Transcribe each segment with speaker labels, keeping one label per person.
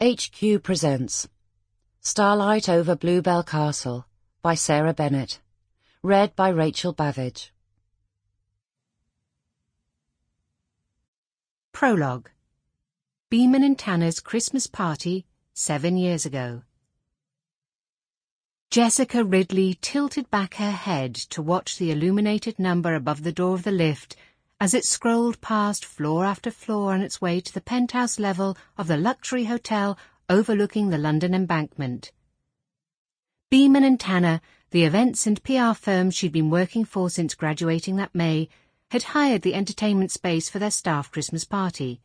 Speaker 1: HQ presents Starlight Over Bluebell Castle by Sarah Bennett. Read by Rachael Bavidge.
Speaker 2: Prologue. Beeman and Tanner's Christmas party 7 years ago. Jessica Ridley tilted back her head to watch the illuminated number above the door of the lift as it scrolled past floor after floor on its way to the penthouse level of the luxury hotel overlooking the London Embankment. Beeman and Tanner, the events and PR firm she'd been working for since graduating that May, had hired the entertainment space for their staff Christmas party.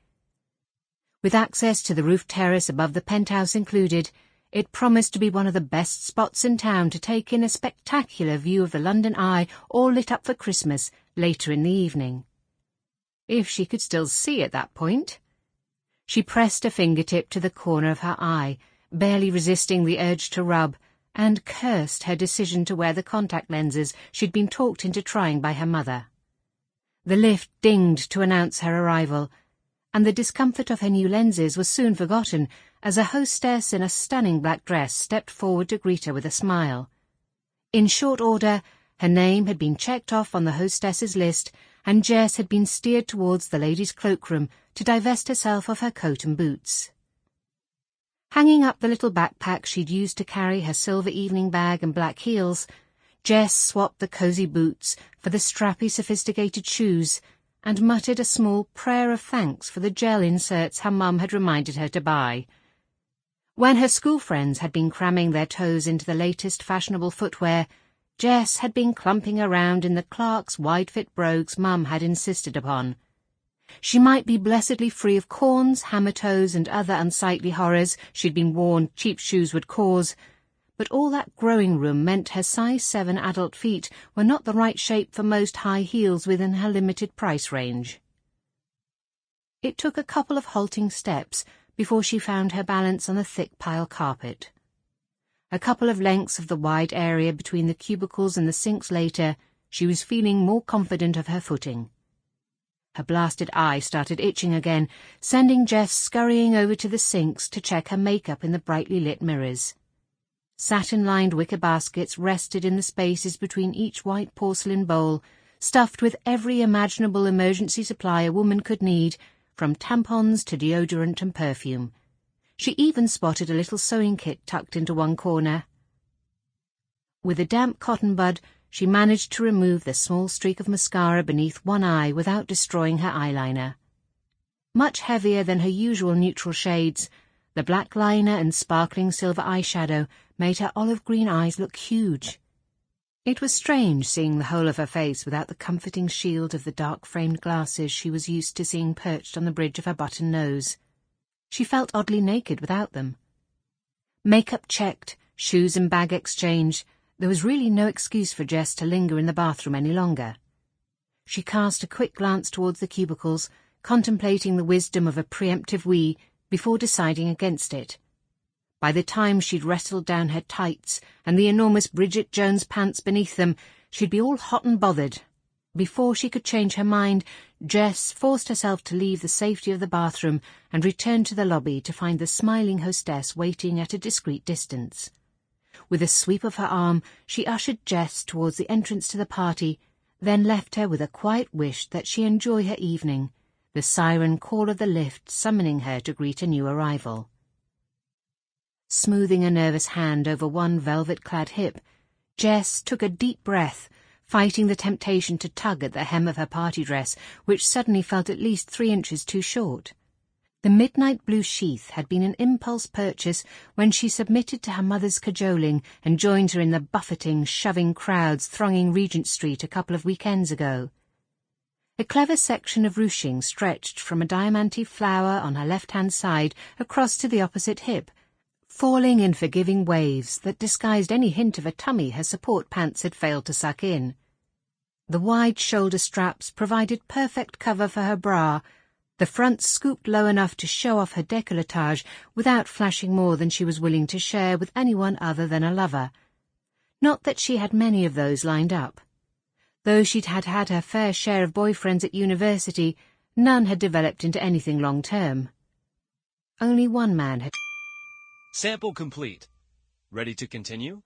Speaker 2: With access to the roof terrace above the penthouse included, it promised to be one of the best spots in town to take in a spectacular view of the London Eye all lit up for Christmas later in the evening. If she could still see at that point. She pressed a fingertip to the corner of her eye, barely resisting the urge to rub, and cursed her decision to wear the contact lenses she'd been talked into trying by her mother. The lift dinged to announce her arrival, and the discomfort of her new lenses was soon forgotten as a hostess in a stunning black dress stepped forward to greet her with a smile. In short order, her name had been checked off on the hostess's list, and Jess had been steered towards the ladies' cloakroom to divest herself of her coat and boots. Hanging up the little backpack she'd used to carry her silver evening bag and black heels, Jess swapped the cosy boots for the strappy, sophisticated shoes and muttered a small prayer of thanks for the gel inserts her mum had reminded her to buy. When her school friends had been cramming their toes into the latest fashionable footwear, Jess had been clumping around in the Clark's wide-fit brogues Mum had insisted upon. She might be blessedly free of corns, hammer-toes, and other unsightly horrors she'd been warned cheap shoes would cause, but all that growing room meant her size 7 adult feet were not the right shape for most high heels within her limited price range. It took a couple of halting steps before she found her balance on the thick pile carpet. A couple of lengths of the wide area between the cubicles and the sinks later, she was feeling more confident of her footing. Her blasted eye started itching again, sending Jess scurrying over to the sinks to check her makeup in the brightly lit mirrors. Satin-lined wicker baskets rested in the spaces between each white porcelain bowl, stuffed with every imaginable emergency supply a woman could need, from tampons to deodorant and perfume. She even spotted a little sewing kit tucked into one corner. With a damp cotton bud, she managed to remove the small streak of mascara beneath one eye without destroying her eyeliner. Much heavier than her usual neutral shades, the black liner and sparkling silver eyeshadow made her olive-green eyes look huge. It was strange seeing the whole of her face without the comforting shield of the dark-framed glasses she was used to seeing perched on the bridge of her button nose. She felt oddly naked without them. Makeup checked, shoes and bag exchanged, there was really no excuse for Jess to linger in the bathroom any longer. She cast a quick glance towards the cubicles, contemplating the wisdom of a preemptive wee before deciding against it. By the time she'd wrestled down her tights and the enormous Bridget Jones pants beneath them, she'd be all hot and bothered. Before she could change her mind, Jess forced herself to leave the safety of the bathroom and return to the lobby to find the smiling hostess waiting at a discreet distance. With a sweep of her arm, she ushered Jess towards the entrance to the party, then left her with a quiet wish that she enjoy her evening, the siren call of the lift summoning her to greet a new arrival. Smoothing a nervous hand over one velvet-clad hip, Jess took a deep breath, fighting the temptation to tug at the hem of her party dress, which suddenly felt at least 3 inches too short. The midnight blue sheath had been an impulse purchase when she submitted to her mother's cajoling and joined her in the buffeting, shoving crowds thronging Regent Street a couple of weekends ago. A clever section of ruching stretched from a diamante flower on her left-hand side across to the opposite hip, falling in forgiving waves that disguised any hint of a tummy her support pants had failed to suck in. The wide shoulder straps provided perfect cover for her bra, the front scooped low enough to show off her décolletage without flashing more than she was willing to share with anyone other than a lover. Not that she had many of those lined up. Though she'd had her fair share of boyfriends at university, none had developed into anything long-term. Only one man had
Speaker 3: Sample complete. Ready to continue?